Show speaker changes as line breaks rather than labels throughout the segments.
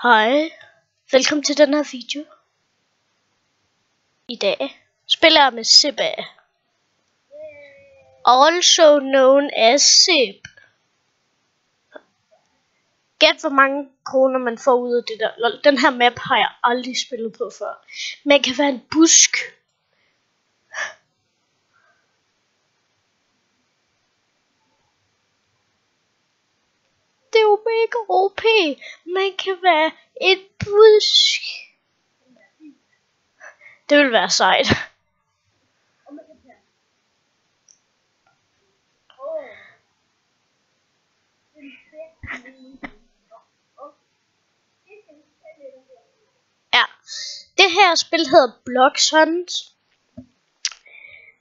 Hej, velkommen til den her video. I dag spiller jeg med Seba, also known as Seb. Gæt hvor mange kroner man får ud af det der. Den her map har jeg aldrig spillet på før. Man kan være en busk. Det er jo mega OP. Man kan være et busk. Det vil være sejt. Ja, det her spil hedder Blox Hunt.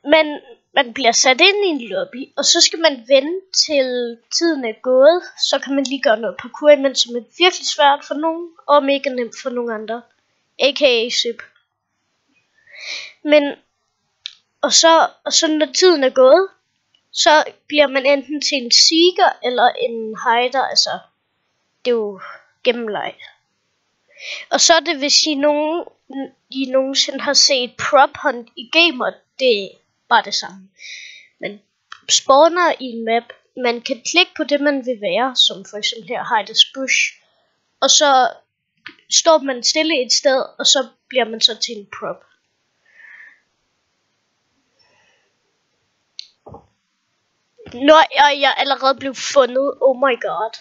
Men man bliver sat ind i en lobby, og så skal man vente til tiden er gået. Så kan man lige gøre noget parkour imens, som er virkelig svært for nogen, og mega nemt for nogle andre. A.k.a. Sip. Men, og så når tiden er gået, så bliver man enten til en seeker eller en hider. Altså, det er jo gennemleg. Og så er det, hvis I nogensinde har set Prop Hunt i Gamer, det er bare det samme. Man spawner i en map, man kan klikke på det, man vil være, som for eksempel her, Hide as Bush. Og så står man stille et sted, og så bliver man så til en prop. Når jeg allerede blev fundet, oh my god.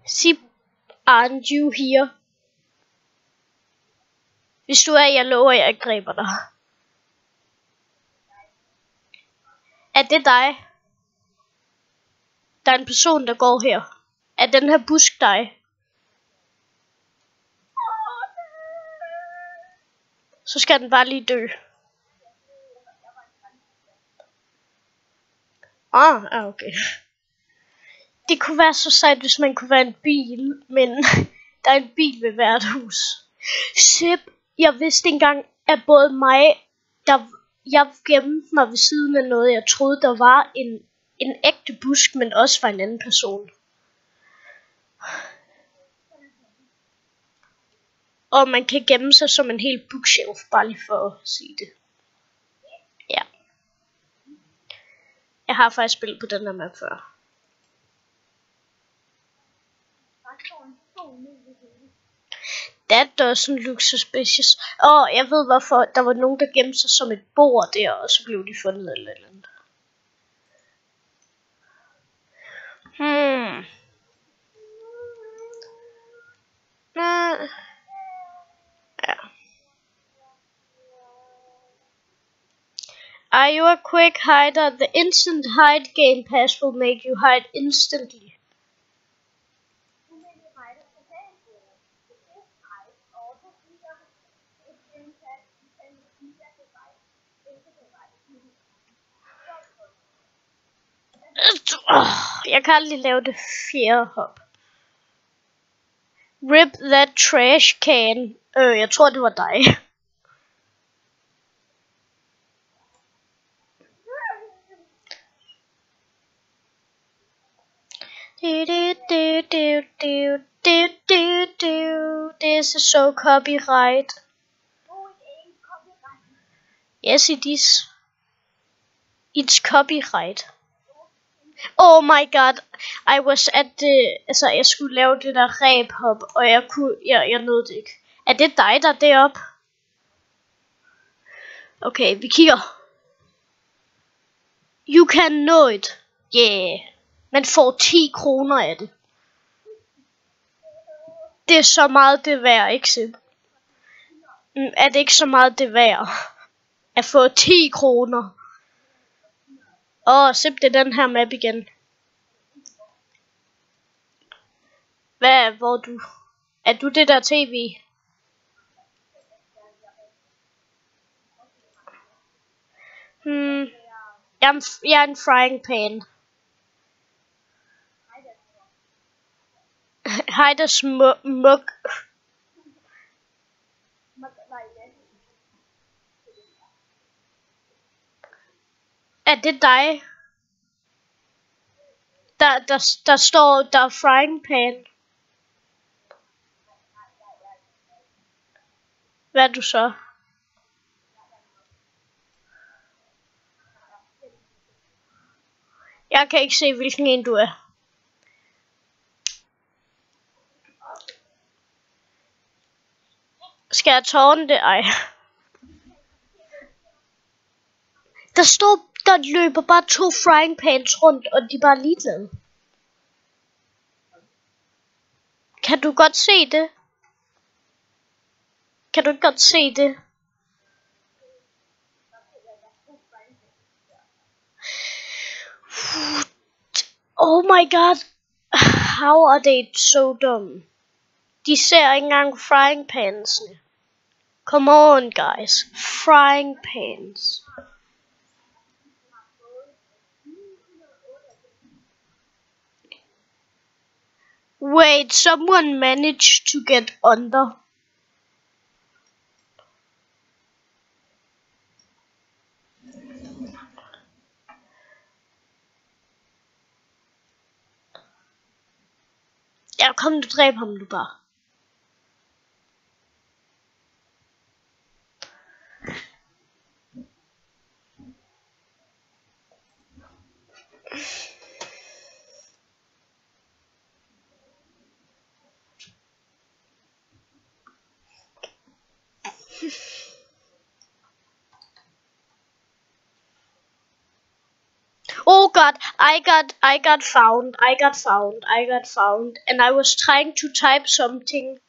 Sip, aren't you here? Hvis du er, jeg lover, jeg griber dig. Er det dig? Der er en person, der går her. Er den her busk dig? Så skal den bare lige dø. Okay. Det kunne være så sejt, hvis man kunne være en bil, men der er en bil ved hvert hus. Sip, jeg vidste engang, at både mig, jeg gemte mig ved siden af noget, jeg troede, der var en ægte busk, men også var en anden person. Og man kan gemme sig som en hel bookshelf, bare lige for at sige det. Ja. Jeg har faktisk spillet på den her map før. That doesn't look suspicious. Jeg ved hvorfor. Der var nogen, der gemte sig som et bord der, og så blev de fundet eller andet. Ja. Are you a quick hider? The instant hide game pass will make you hide instantly. Jeg kan aldrig lave det fjerde hop. Rip that trash can. Jeg tror det var dig. This is so copyright. Yes, it is. It's copyright. Oh my god, I was at the... Altså, jeg skulle lave det der ræb-hop, og jeg nåede det ikke. Er det dig, der er deroppe? Okay, vi kigger. You can know it. Yeah. Man får 10 kroner af det. Det er så meget det værd, ikke Sip? Er det ikke så meget det værd? At få 10 kroner. Sip, det er den her map igen. Hvor er du? Er du det der tv? Jeg er en frying pan. Hide as mug. Er det dig? der står, der er frying pan. Hvad er du så? Jeg kan ikke se, hvilken en du er. Skal jeg tårne det? Ej. Der løber bare 2 frying pans rundt, og de er bare ligeglade. Kan du godt se det? Kan du ikke godt se det? Oh my god. How are they so dumb? De ser ikke engang frying pansene. Come on, guys. Frying pans. Wait, someone managed to get under. Ja, kom, du dræb ham du bare. Oh god, I got found, and I was trying to type something.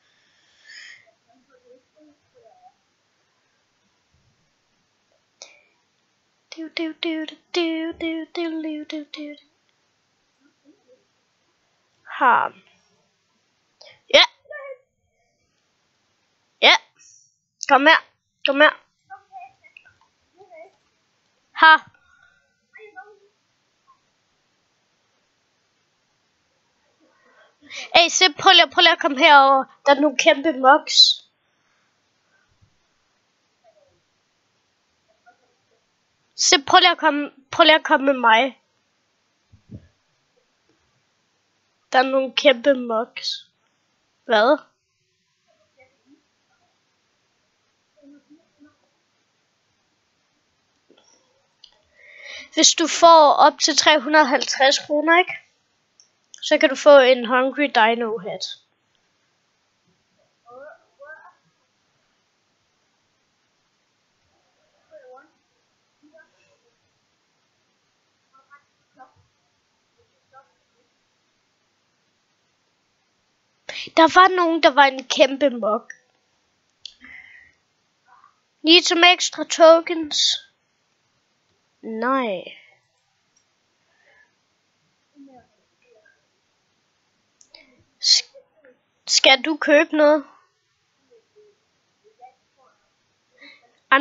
Ha. Ja. Ja. Kom her. Ha. Hey, Sip, prøv lige at komme herover. Der er nogle kæmpe mocks. Sip, prøv lige at komme med mig. Der er nogle kæmpe mocks. Hvad? Hvis du får op til 350 kroner, ikke? Så kan du få en Hungry Dino hat. Der var nogen, der var en kæmpe mok. Need some extra tokens? Nej. Skal du købe noget?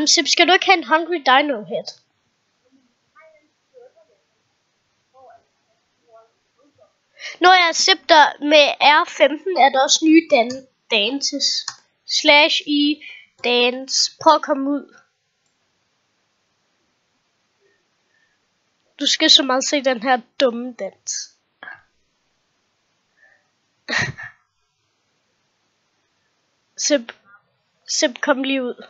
Sip, skal du ikke have en Hungry Dino hat? Når jeg Sip, der med R15 er der også nye dances. /i dance. Prøv at komme ud. Du skal så meget se den her dumme dans. Sip, kom lige ud.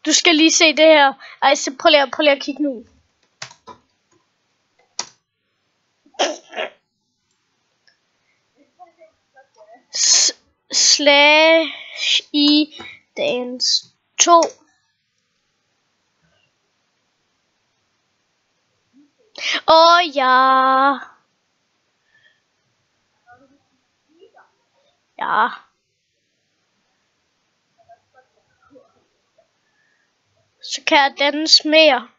Du skal lige se det her. Ej, Sip, prøv lige at kigge nu. /i dance 2. Ja. Ja. Så kan jeg danse mere.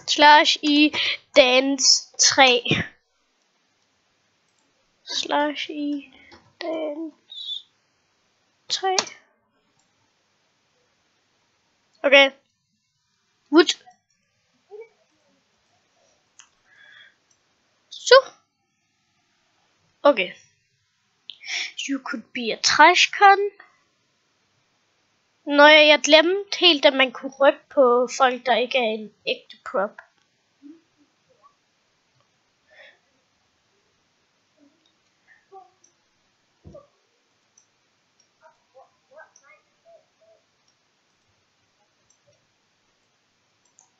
/i dance 3. /i dance 3. Okay. Wood. Okay. You could be a trash can. Når jeg glemte helt, at man kunne rykke på folk, der ikke er en ægte prop.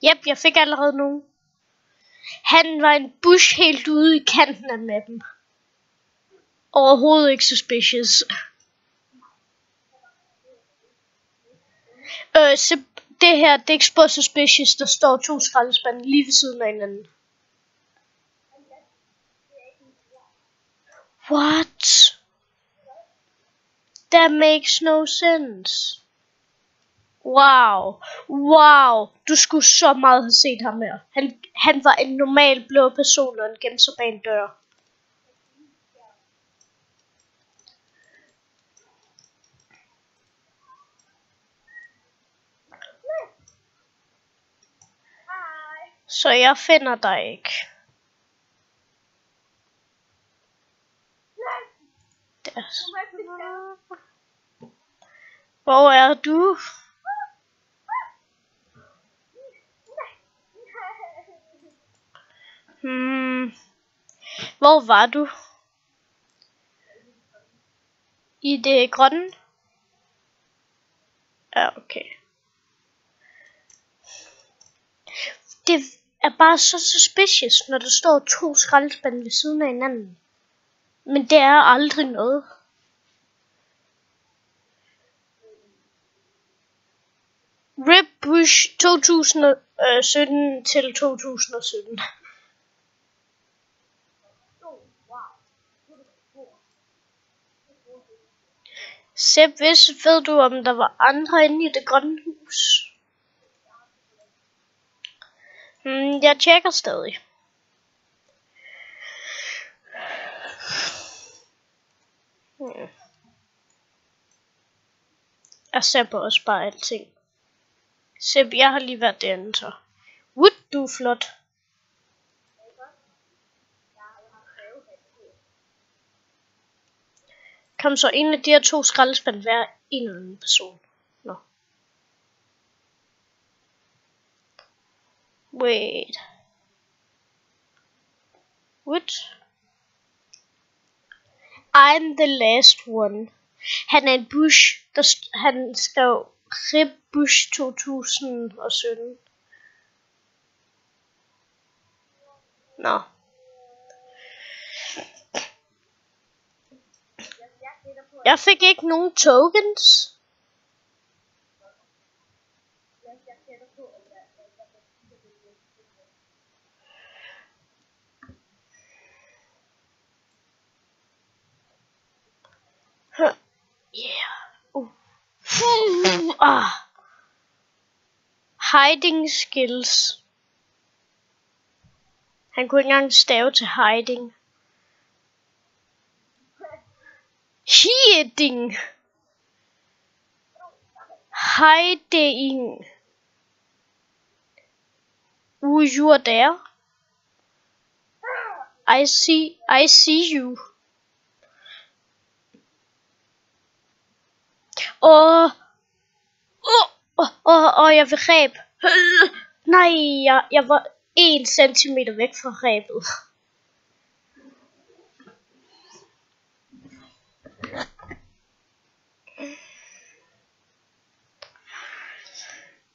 Jep, jeg fik allerede nogen. Han var en bush helt ude i kanten af mappen. Overhovedet ikke suspicious. Så det her, det er ikke spor suspicious, der står 2 skraldespande lige ved siden af hinanden. What? That makes no sense. Wow. Du skulle så meget have set ham her. Han var en normal blå person, og han gemte sig bag en dør. Så jeg finder dig ikke. Der. Hvor er du? Hvor var du? I det grønne? Ja, okay. Det er bare så suspicious, når der står 2 skraldespande ved siden af hinanden. Men det er aldrig noget. Rip Bush 2017 til 2017. Sepp, ved du, om der var andre inde i det grønne hus? Jeg tjekker stadig. Jeg ser på også bare alting. Sepp, jeg har lige været derinde så. Wood, du er flot. Kom så, en af de her 2 skraldespand hver en eller anden person. Nå. Wait. What? I'm the last one. Han er en Bush, han skrev Rip Bush 2017. Nå. Jeg fik ikke nogen tokens. Yeah. Hiding skills. Han kunne ikke engang stave til hiding. Hiding. Hiding. You are there. I see you. Jeg vil ræb. Nej, jeg var 1 centimeter væk fra ræbet.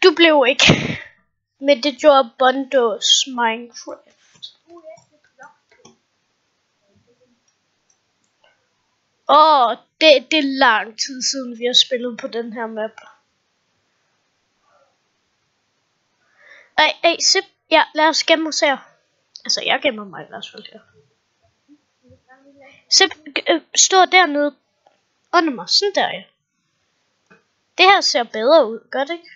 Du blev ikke. Men det gjorde Bondos Minecraft. Det er lang tid siden vi har spillet på den her map. Ej, Sepp. Ja, lad os gemme os her. Altså, jeg gemmer mig i hvert fald her. Sepp, stå dernede under mig. Sådan der, ja. Det her ser bedre ud, gør det ikke?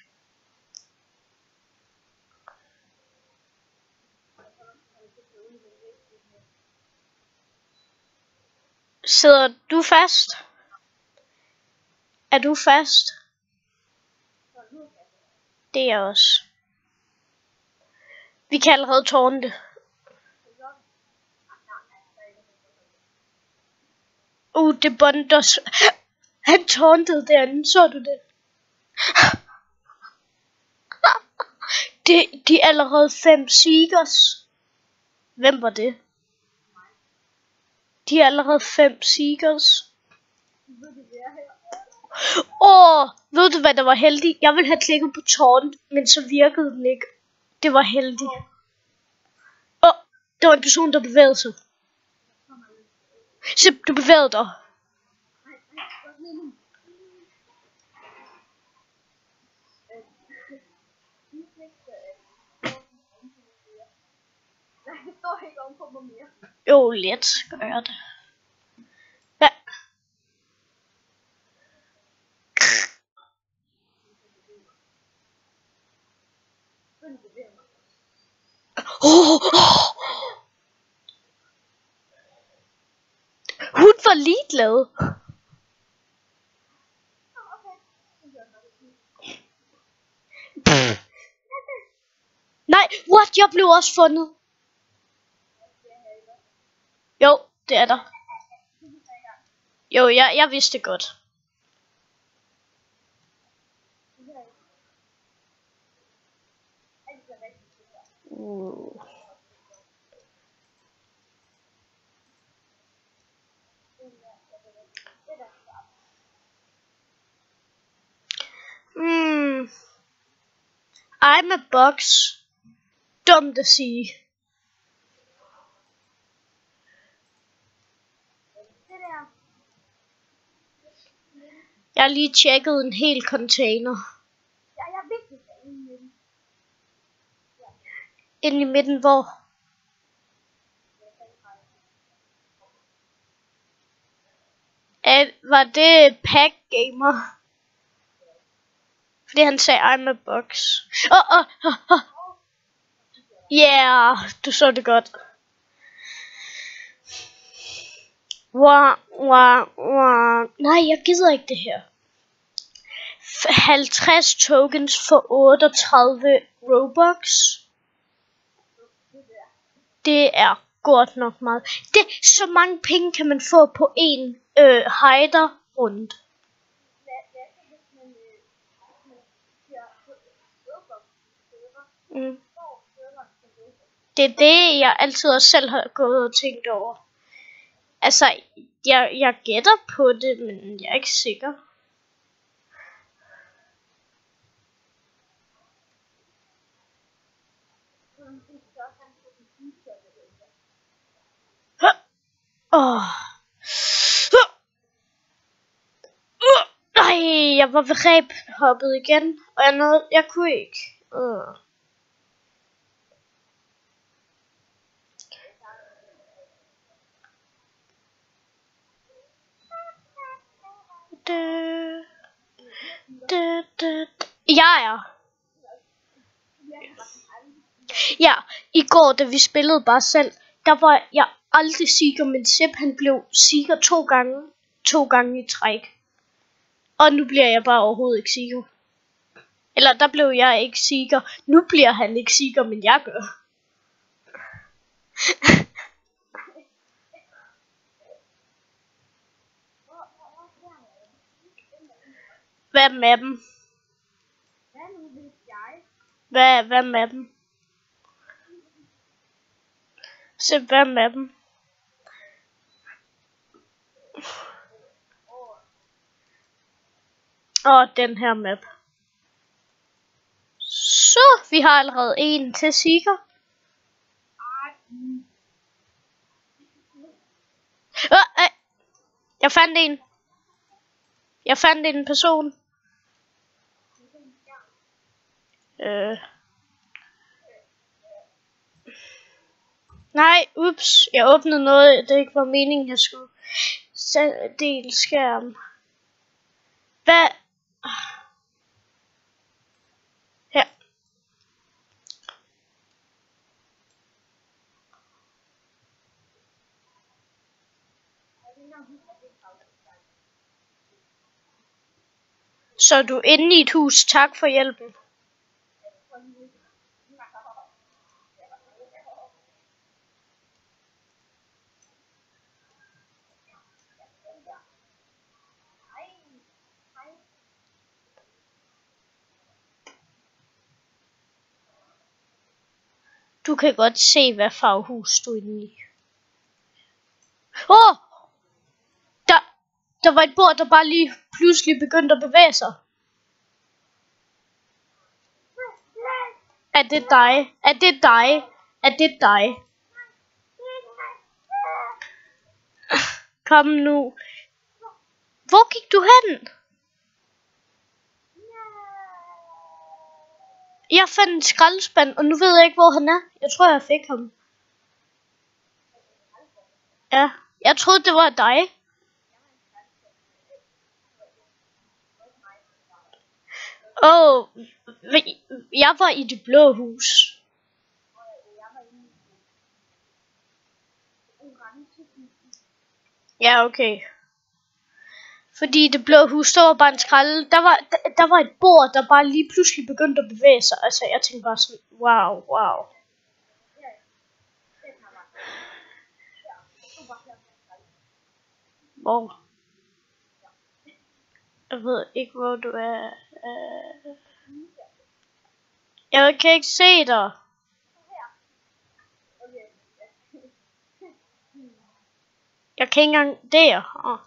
Sidder du fast? Er du fast? Det er jeg også. Vi kan allerede tårne det. Det Bonders. Han tårntede derinde, så du det? De er allerede 5 Seekers. Hvem var det? De er allerede 5 Seekers. Ved du hvad der var heldigt? Jeg ville have klikket på tårn, men så virkede den ikke. Det var heldigt. Der var en person, der bevægede sig. Se, du bevægede dig. Jo, let gør jeg det. Ja. Hun var ligeglad. Nej, what? Jeg blev også fundet. Jo, det er der. Jo, jeg vidste det godt. I'm a box. Dumt at sige. Jeg har lige tjekket en hel container. Inde i midten hvor? Var det Pack Gamer? Fordi han sagde I'm a box. Yeah, du så det godt. Nej, jeg gider ikke det her. 50 tokens for 38 Robux. Det er godt nok meget. Så mange penge kan man få på en hider rundt. Det er det, jeg altid også selv har gået og tænkt over. Altså, jeg gætter på det, men jeg er ikke sikker. Nej, jeg var ved reb hoppet igen, og jeg kunne ikke. Ja, i går da vi spillede bare selv, der var jeg aldrig Seeker, men Sepp han blev Seeker 2 gange i træk. Og nu bliver jeg bare overhovedet ikke Seeker. Eller der blev jeg ikke Seeker. Nu bliver han ikke Seeker, men jeg gør. Hvad med dem? Hvad med dem? Så hvad med dem? Den her map. Så vi har allerede en til Seeker. Jeg fandt en person. Nej, ups, jeg åbnede noget, det ikke var meningen, jeg skulle dele skærm. Hvad? Her. Så er du inde i et hus, tak for hjælpen. Du kan godt se, hvad farvehus du er inde i. Åh! Der var et bord, der bare lige pludselig begyndte at bevæge sig. Er det dig? Er det dig? Er det dig? Kom nu. Hvor gik du hen? Jeg fandt en skraldespand, og nu ved jeg ikke, hvor han er. Jeg tror, jeg fik ham. Ja, jeg troede, det var dig. Jeg var i det blå hus. Ja, okay. Fordi det blå hus, der var bare en skrald. Der var et bord, der bare lige pludselig begyndte at bevæge sig. Altså, jeg tænkte bare sådan, wow. Hvor? Jeg ved ikke, hvor du er. Jeg kan ikke se dig. Jeg kan ikke engang der.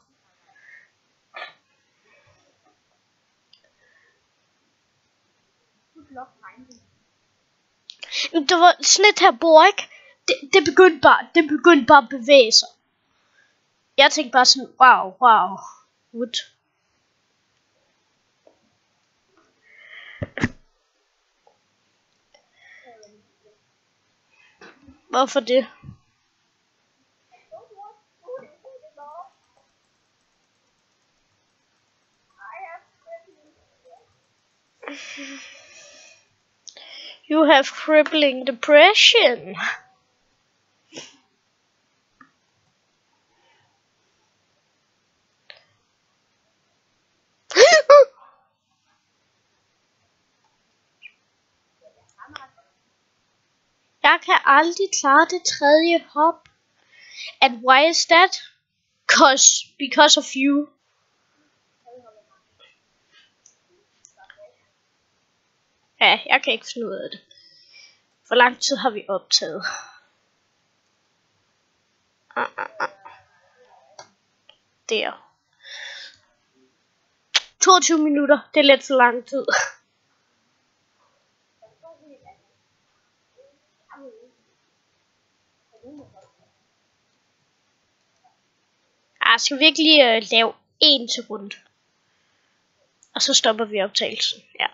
Der var sådan et her bord, ikke? Det begyndte bare at bevæge sig. Jeg tænkte bare sådan, wow. Wood. Hvorfor det? You have crippling depression. Jeg kan aldrig klare det tredje hop. And why is that? Because of you. Ja, jeg kan ikke finde ud af det. Hvor lang tid har vi optaget? Der. 22 minutter. Det er lidt for lang tid. Jeg skal virkelig lave en til rundt. Og så stopper vi optagelsen. Ja.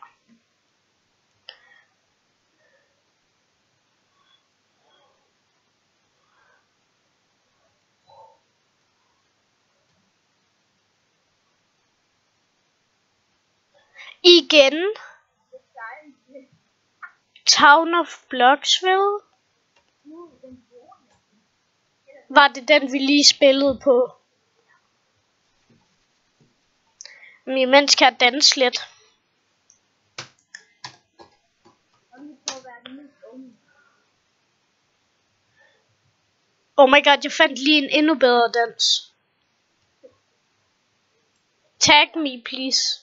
Igen. Town of Bloxville. Var det den, vi lige spillede på? Men imens kan jeg danse lidt. Oh my god, jeg fandt lige en endnu bedre dans. Tag me, please.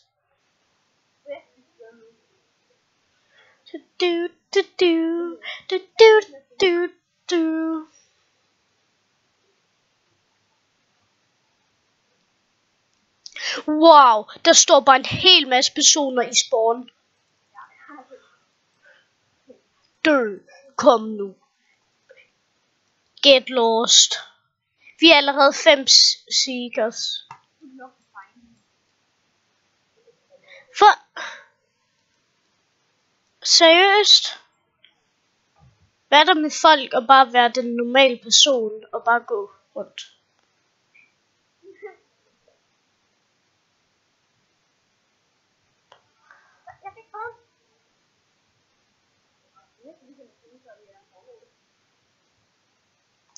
Wow, der står bare en hel masse personer i spawn. Dø, kom nu. Get lost. Vi er allerede 5 seekers. For... Seriøst? Hvad er der med folk at bare være den normale person og bare gå rundt?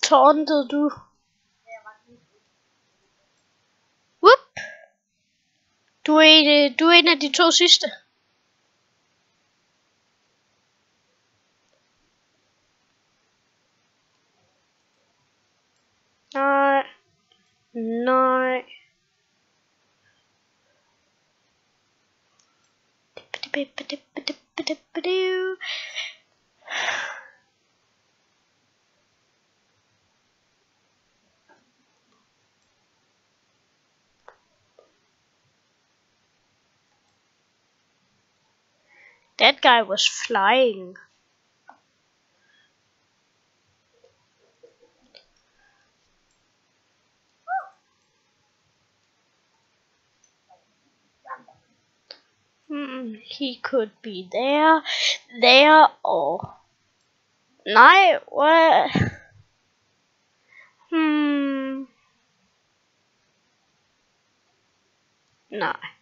Tårntede du? Whoop! Du er en af de 2 sidste. Nej. That guy was flying. He could be there, or... Nej, what? Nej.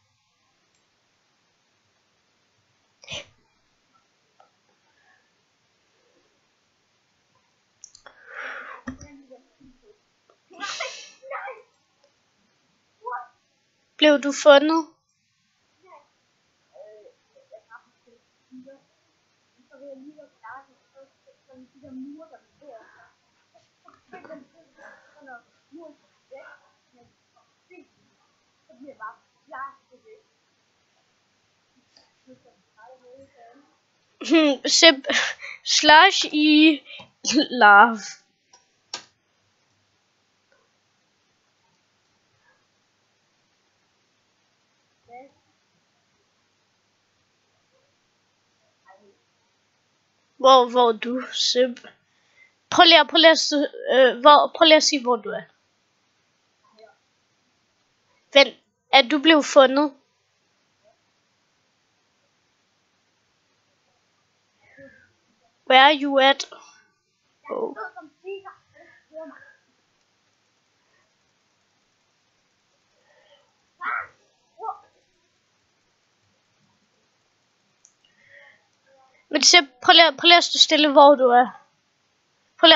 Blev du fundet? Seb slash i love. Hvor du, Seb? Prøv lige at sige, hvor du er. Vent, er du blevet fundet? Where are you at? Oh. Men Seb, prøv lige at stå stille, hvor du er. Prøv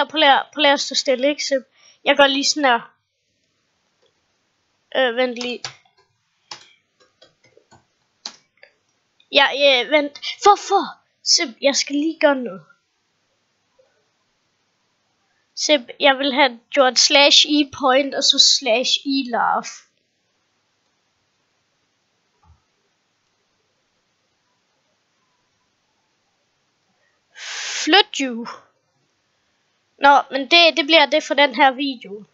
lige at stå stille, ikke Seb? Jeg går lige sådan her. Vent lige. Ja, vent. Hvorfor? Seb, jeg skal lige gøre noget. Seb, jeg vil have gjort slash i point og så slash i love. Flyt you. Nå, men det bliver det for den her video.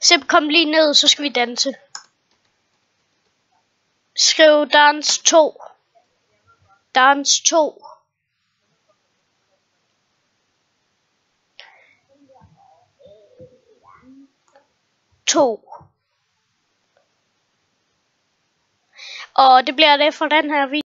Seb, kom lige ned, så skal vi danse. Skriv dance 2. Dance 2. Og det bliver det for den her video.